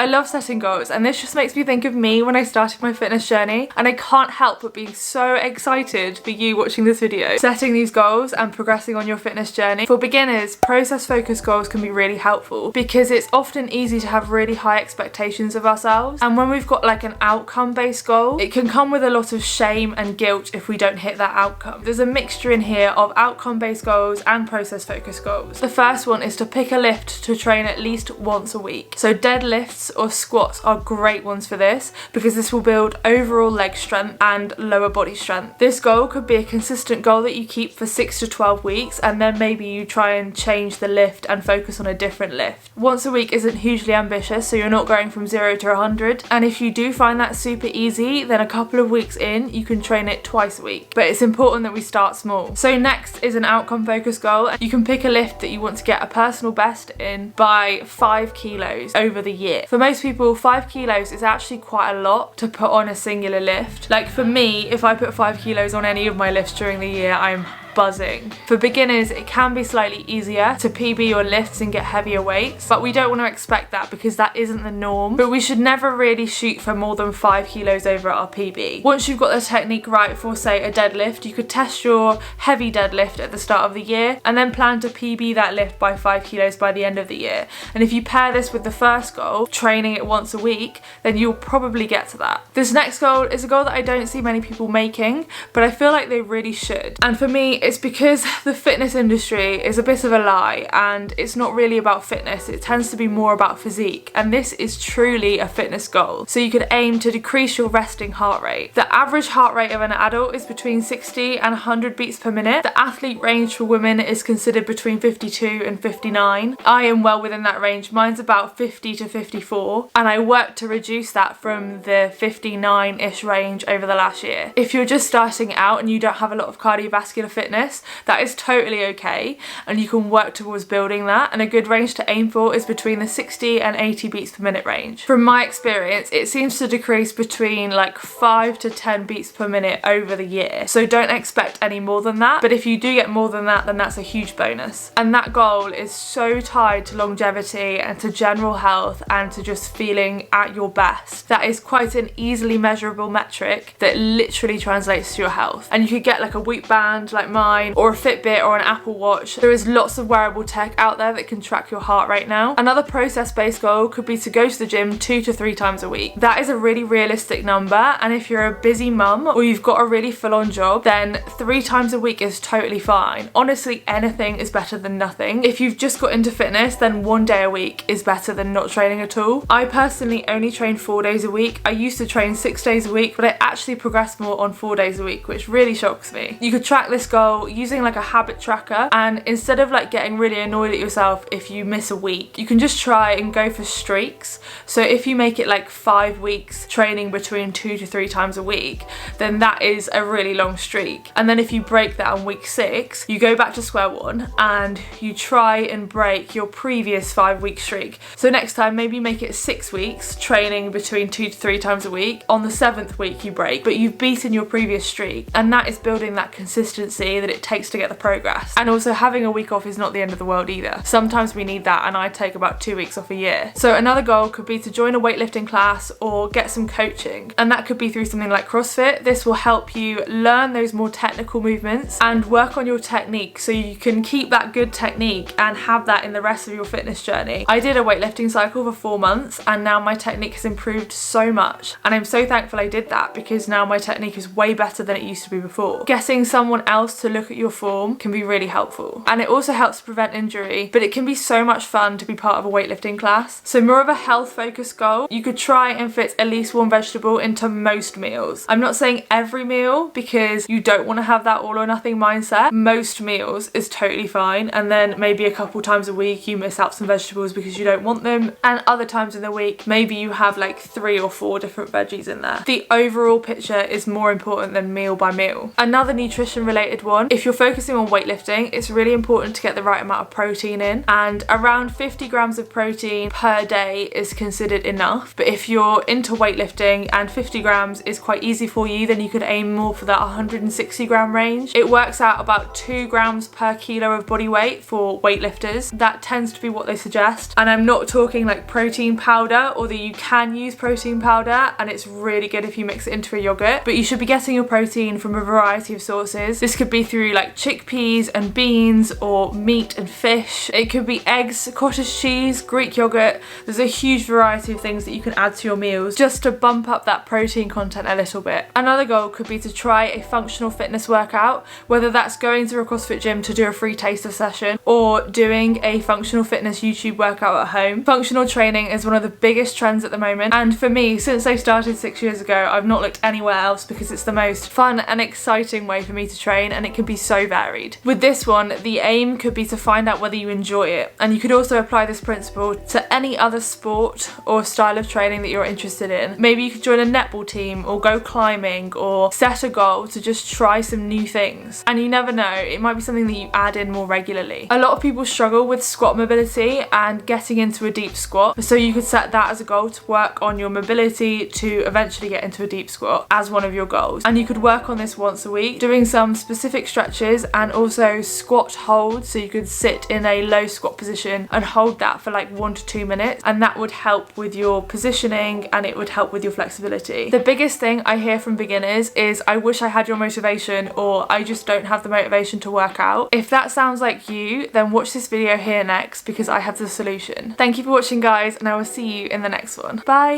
I love setting goals, and this just makes me think of me when I started my fitness journey, and I can't help but being so excited for you watching this video. Setting these goals and progressing on your fitness journey. For beginners, process focused goals can be really helpful because it's often easy to have really high expectations of ourselves, and when we've got like an outcome based goal, it can come with a lot of shame and guilt if we don't hit that outcome. There's a mixture in here of outcome based goals and process focused goals. The first one is to pick a lift to train at least once a week. So deadlifts or squats are great ones for this because this will build overall leg strength and lower body strength. This goal could be a consistent goal that you keep for 6 to 12 weeks, and then maybe you try and change the lift and focus on a different lift. Once a week isn't hugely ambitious, so you're not going from 0 to 100, and if you do find that super easy, then a couple of weeks in you can train it twice a week. But it's important that we start small. So next is an outcome focused goal. You can pick a lift that you want to get a personal best in by 5 kilos over the year. For most people, 5 kilos is actually quite a lot to put on a singular lift. Like for me, if I put 5 kilos on any of my lifts during the year, I'm buzzing. For beginners, it can be slightly easier to PB your lifts and get heavier weights, but we don't want to expect that because that isn't the norm. But we should never really shoot for more than 5 kilos over our PB. Once you've got the technique right for, say, a deadlift, you could test your heavy deadlift at the start of the year and then plan to PB that lift by 5 kilos by the end of the year. And if you pair this with the first goal, training it once a week, then you'll probably get to that. This next goal is a goal that I don't see many people making, but I feel like they really should. And for me, it's because the fitness industry is a bit of a lie, and it's not really about fitness. It tends to be more about physique, and this is truly a fitness goal. So you could aim to decrease your resting heart rate. The average heart rate of an adult is between 60 and 100 beats per minute. The athlete range for women is considered between 52 and 59. I am well within that range. Mine's about 50 to 54, and I worked to reduce that from the 59-ish range over the last year. If you're just starting out and you don't have a lot of cardiovascular fitness, that is totally okay, and you can work towards building that, and a good range to aim for is between the 60 and 80 beats per minute range. From my experience, it seems to decrease between like 5 to 10 beats per minute over the year, so don't expect any more than that, but if you do get more than that, then that's a huge bonus. And that goal is so tied to longevity and to general health and to just feeling at your best. That is quite an easily measurable metric that literally translates to your health, and you could get like a Whoop band like mine, or a Fitbit or an Apple Watch. There is lots of wearable tech out there that can track your heart rate now. Another process-based goal could be to go to the gym 2 to 3 times a week. That is a really realistic number, and if you're a busy mum or you've got a really full-on job, then 3 times a week is totally fine. Honestly, anything is better than nothing. If you've just got into fitness, then 1 day a week is better than not training at all. I personally only train 4 days a week. I used to train 6 days a week, but I actually progressed more on 4 days a week, which really shocks me. You could track this goal using like a habit tracker, and instead of like getting really annoyed at yourself if you miss a week, you can just try and go for streaks. So if you make it like 5 weeks training between 2 to 3 times a week, then that is a really long streak. And then if you break that on week 6, you go back to square one and you try and break your previous 5-week streak. So next time, maybe make it 6 weeks training between 2 to 3 times a week. On the 7th week you break, but you've beaten your previous streak, and that is building that consistency that it takes to get the progress. And also, having a week off is not the end of the world either. Sometimes we need that, and I take about 2 weeks off a year. So another goal could be to join a weightlifting class or get some coaching, and that could be through something like CrossFit. This will help you learn those more technical movements and work on your technique so you can keep that good technique and have that in the rest of your fitness journey. I did a weightlifting cycle for 4 months, and now my technique has improved so much, and I'm so thankful I did that because now my technique is way better than it used to be before. Getting someone else to look at your form can be really helpful, and it also helps prevent injury, but it can be so much fun to be part of a weightlifting class. So more of a health focused goal, you could try and fit at least 1 vegetable into most meals. I'm not saying every meal because you don't want to have that all or nothing mindset. Most meals is totally fine, and then maybe a couple times a week you miss out some vegetables because you don't want them, and other times in the week maybe you have like 3 or 4 different veggies in there. The overall picture is more important than meal by meal. Another nutrition related one one. If you're focusing on weightlifting, it's really important to get the right amount of protein in, and around 50 grams of protein per day is considered enough. But if you're into weightlifting and 50 grams is quite easy for you, then you could aim more for that 160 gram range. It works out about 2 grams per kilo of body weight for weightlifters. That tends to be what they suggest. And I'm not talking like protein powder, although you can use protein powder and it's really good if you mix it into a yogurt. But you should be getting your protein from a variety of sources. This could be through like chickpeas and beans, or meat and fish. It could be eggs, cottage cheese, Greek yogurt. There's a huge variety of things that you can add to your meals just to bump up that protein content a little bit. Another goal could be to try a functional fitness workout, whether that's going to a CrossFit gym to do a free taster session or doing a functional fitness YouTube workout at home. Functional training is one of the biggest trends at the moment, and for me, since I started 6 years ago, I've not looked anywhere else because it's the most fun and exciting way for me to train, and it can be so varied. With this one, the aim could be to find out whether you enjoy it, and you could also apply this principle to any other sport or style of training that you're interested in. Maybe you could join a netball team or go climbing or set a goal to just try some new things. And you never know, it might be something that you add in more regularly. A lot of people struggle with squat mobility and getting into a deep squat, so you could set that as a goal to work on your mobility to eventually get into a deep squat as one of your goals. And you could work on this once a week, doing some specific stretches and also squat holds, so you could sit in a low squat position and hold that for like 1 to 2 minutes, and that would help with your positioning and it would help with your flexibility. The biggest thing I hear from beginners is, I wish I had your motivation, or I just don't have the motivation to work out. If that sounds like you, then watch this video here next because I have the solution. Thank you for watching, guys, and I will see you in the next one. Bye!